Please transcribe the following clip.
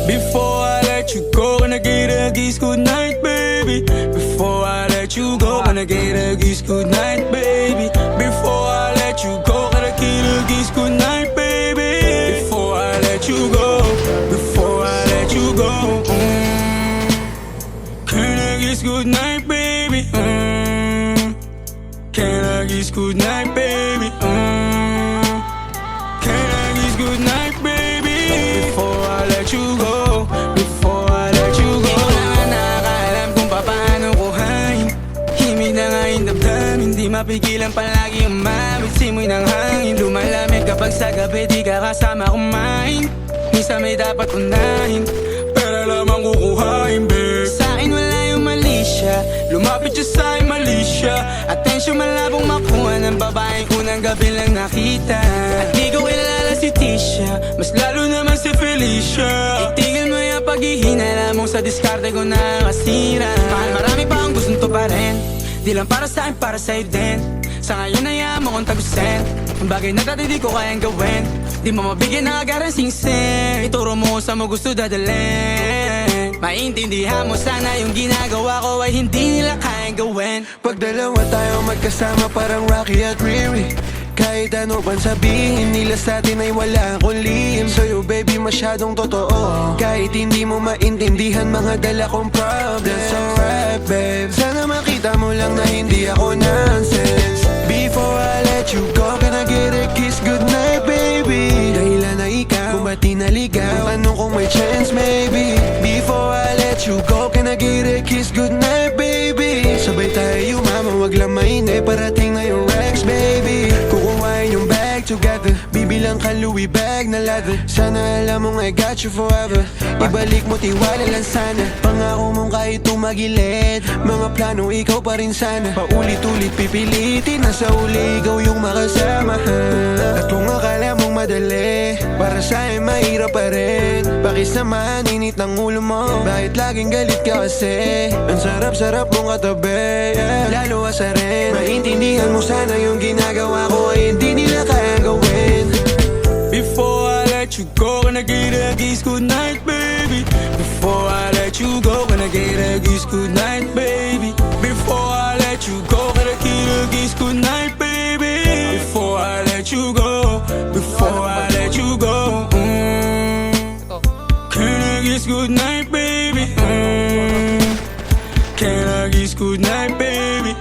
Before I let you go, can I get a kiss goodnight, baby? Before I let you go, can I get a kiss goodnight, baby? Before I let you go, can I get a kiss goodnight, baby? Before I let you go, before I let you go, can I kiss goodnight, baby? Can I kiss goodnight, baby? Can I kiss goodnight, baby? Before I let you go, before I let you go. Di ko na nga nakakaalam kung paano kuhain. Himig na nga yung damdamin, hindi mapigilan palagi umamit. Simoy ng hangin, lumalamig kapag sa gabi di ka kasama kumain. Minsan may dapat unahin, pero lamang kukuhain, babe. Sa'kin wala yung mali siya, lumapit siya sa'kin mali siya. Atensyon malabong makuha ng babaeng unang gabi lang nakita. At di ko kilala si Tisha, mas lalo naman si Felicia. Itigil mo yung paghihinala mo sa diskarte ko na kasira. Mahal, marami pa ang gustong to pa rin, di lang para sa'kin, para sa'yo din. Sa ngayon ayaw mo kong tagusin ang bagay na dati di ko kayang gawin. Di mo mabigyan ng agarang sing-sing, ituro mo sa mo gusto dadalhin. Maintindihan mo sana yung ginagawa ko ay hindi nila kayang gawin. Pag dalawa tayo magkasama parang Rocky at Riri, kahit ano pang sabihin nila sa'tin ay wala akong lihim. Sa'yo baby masyadong totoo, kahit hindi mo maintindihan mga dala kong problems. That's alright babe, sana makita mo lang na hindi ako nonsense. Before I let you go, can I get a kiss goodnight baby? Dahilan na ikaw, kung ba't di naligaw, tanong kung may chance maybe. Before I let you go, can I get a kiss goodnight baby? Sabay tayo mama, wag lang mainip, parating na yung Rex baby. Kukuhain yung bag together, bibilang ka Louis bag na leather. Sana alam mong I got you forever, ibalik mo tiwala lang sana. Pangako mong kahit tumagilid, mga plano ikaw pa rin sana. Paulit-ulit pipilitin, nasa uli ikaw yung makasama. At kung akala mong madali, para sa'yo mahirap pa rin. Pakisamahan, init ng ulo mo, bakit laging galit ka kasi? Ang sarap-sarap mong katabi, yeah. Lalo asa rin, maintindihan mo sana yung ginagawa ko ay hindi nila kayang gawin. Before I let you go, can I get a kiss goodnight, baby? Before I let you go, can I get a kiss goodnight, baby? Before I let you go, can I get a kiss goodnight, baby? Before I let you go, before I let you go, can I kiss goodnight, baby? Can I kiss goodnight, baby?